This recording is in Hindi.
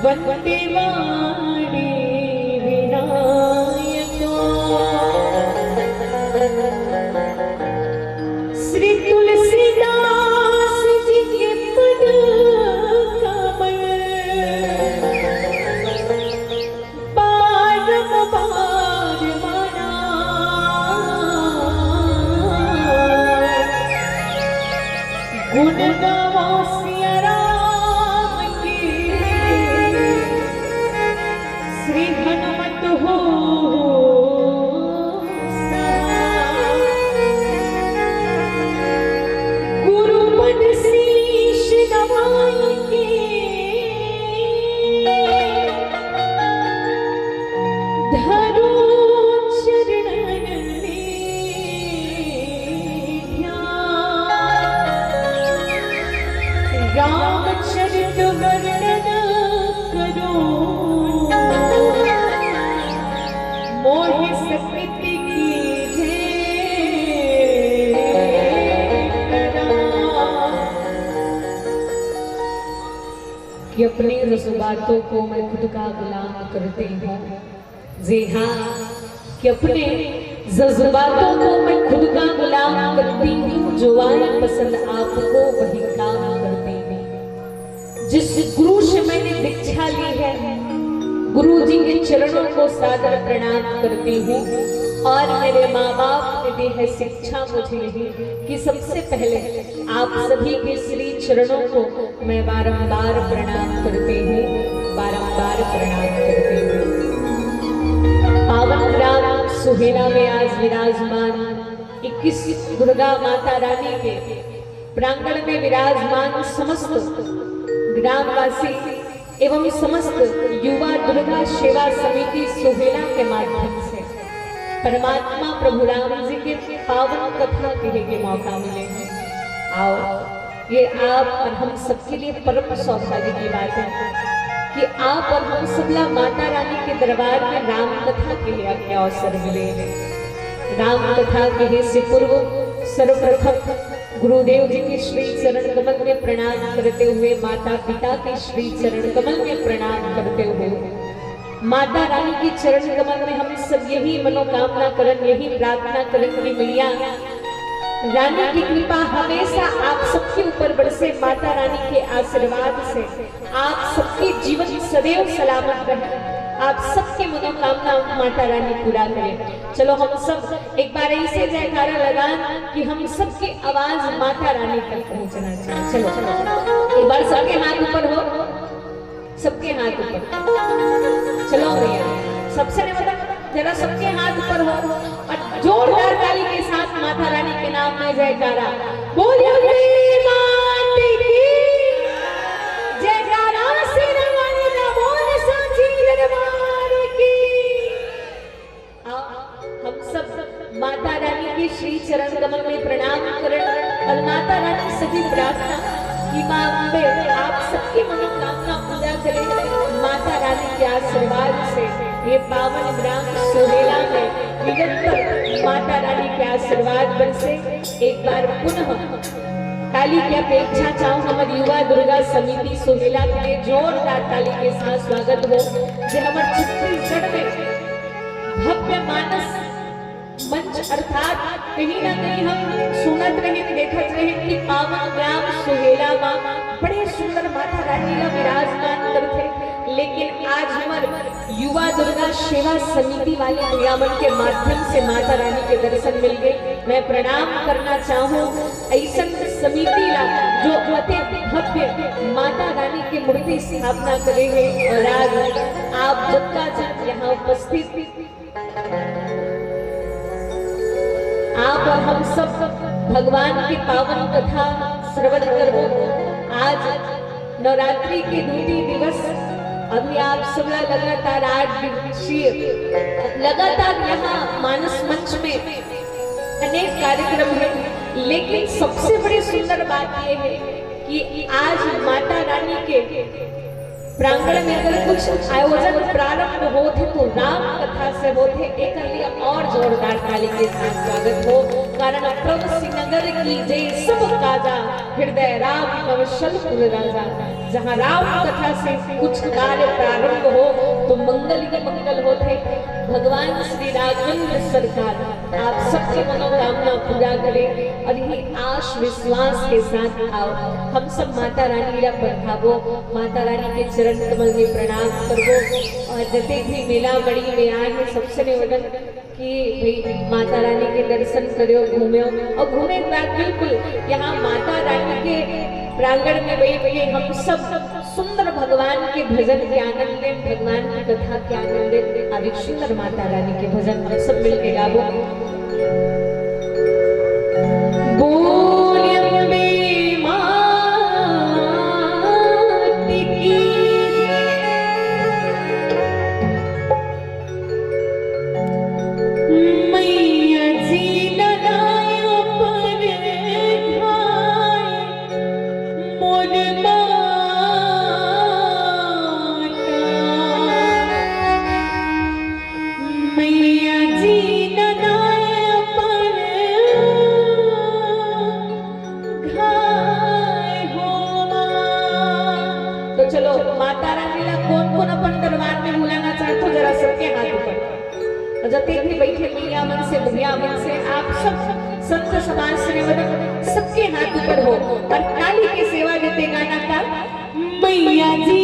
वंदे वाणी विनायको श्री तुलसीदास जी के पद कमल बारम बार माना गुण गाओ सिया राम की श्री हनुमत हो गुरु पद शीश नवाई के धरो चरणन में ध्यान रामचरित वर्णन करो मोहि सकृति कीजे कि अपनी रज़बातों को मैं खुद का गुलाम करती हूँ। जी हाँ, कि अपने जज्बातों को मैं खुद का गुलाम करती हूँ। जो आए पसंद आपको वही काम करती हूँ। जिस गुरु से मैंने दीक्षा ली है, गुरु जी के चरणों को सादर प्रणाम करती हूँ। और मेरे माँ बाप ने दी है शिक्षा मुझे यही कि सबसे पहले आप सभी के श्री चरणों को मैं बारंबार प्रणाम करती हूँ, बारंबार प्रणाम करती हूँ। पावन ग्राम सुहेला में आज विराजमान 21 दुर्गा माता रानी के प्रांगण में विराजमान समस्त ग्रामवासी एवं समस्त युवा दुर्गा सेवा समिति सुहेला के माध्यम से परमात्मा प्रभु राम जी के पावन कथा कहने के मौका मिलेगा। आओ, ये आप और हम सबके लिए परम सौभाग्य की बात है कि आप और हम सबला माता रानी के दरबार में राम कथा के लिए के अवसर मिले। राम कथा कहने से पूर्व सर्वप्रथम गुरुदेव जी के श्री चरण कमल में प्रणाम करते हुए, माता पिता के श्री चरण कमल में प्रणाम करते हुए, माता रानी के चरण कमल में हम सब यही मनोकामना करन, यही प्रार्थना करन कि मैया रानी की कृपा हमेशा आप सबके ऊपर बरसे। माता रानी के आशीर्वाद से आप सबके जीवन सदैव सलामत रहे, आप सबके मनोकामना माता रानी पूरा करें। चलो हम सब एक बार ऐसे जयकारा लगाएं कि हम सबकी आवाज माता रानी तक पहुंचना चाहिए। चलो चलो एक बार सबके हाथ ऊपर हो, सबके हाथ ऊपर। चलो भैया, सबसे नहीं बता, जरा सबके हाथ ऊपर हो और जोरदार ताली के साथ माता रानी के नाम में जयकारा बोलिए। माता की जयकारा से रवानी ना बोल सांची दरबार की। हम सब माता रानी के श्री चरण कमल में प्रणाम करें और माता रानी सभी प्रार्थना कि मां अम्बे आप सबकी मनोकामना पूरा करें। माता रानी के आशीर्वाद से ये पावन ग्राम सुहेला में निरंतर माता रानी के आशीर्वाद बरसे। एक बार पुनः ताली की अपेक्षा चाहूं हमारी युवा दुर्गा समिति सुहेला के लिए जोरदार ताली के साथ स्वागत हो। जो हमारे छत्तीसगढ़ में भव्य मानस मंच अर्थात कहीं ना कहीं हम सुनत रहे, देखत रहे कि पावन ग्राम सुहेला मां बड़े सुंदर माता रानी का विराजमान करते। लेकिन आज हमारे युवा दुर्गा सेवा समिति वाले नियामन के माध्यम से माता रानी के दर्शन मिल गए। मैं प्रणाम करना चाहूँ ऐसा समिति ला जो अति भव्य माता रानी की मूर्ति स्थापना करेंगे। और आज आप जनता जन यहाँ उपस्थित आप और हम सब भगवान की पावन कथा श्रवण करो। आज नवरात्रि के द्वितीय दिवस अभी आप सब लगातार 8 दिवसीय लगातार यहाँ मानस मंच में अनेक कार्यक्रम है। लेकिन सबसे बड़ी सुंदर बात यह है कि आज माता रानी के प्रांगण में अगर कुछ आयोजन प्रारंभ होते तो राम कथा से होते। एक और जोरदार ताली के साथ स्वागत हो। कारण प्रभु श्रीनगर की जय सब काजा, हृदय राम कवशलपुर राजा। जहाँ राम कथा से कुछ कार्य प्रारंभ हो तो मंगल ही मंगल होते। भगवान श्री राघवेंद्र सरकार आप सबकी मनोकामना पूरा करें और यही आश विश्वास के साथ आओ हम सब माता रानी रा प्रभावो, माता रानी के चरण कमल में प्रणाम करवो और जते भी मेला बड़ी में आए सबसे निवेदन कि भाई माता रानी के दर्शन करो, घूमो और घूमे के बाद बिल्कुल यहाँ माता रानी के प्रांगण में बैठ के हम सब सुंदर भगवान के भजन के आनंद लें, भगवान की कथा के आनंद लें। अब एक सुंदर माता रानी के भजन हम सब मिलके गावो। चलो माता रानी ला कौन कौन अपन दरबार में बुलाना चाहते हो जरा सबके हाथ ऊपर और जब भी बैठे मैया मन से भैया मन से आप सब संत समाज से सबके हाथ ऊपर हो और काली की सेवा देते गाना का मैया जी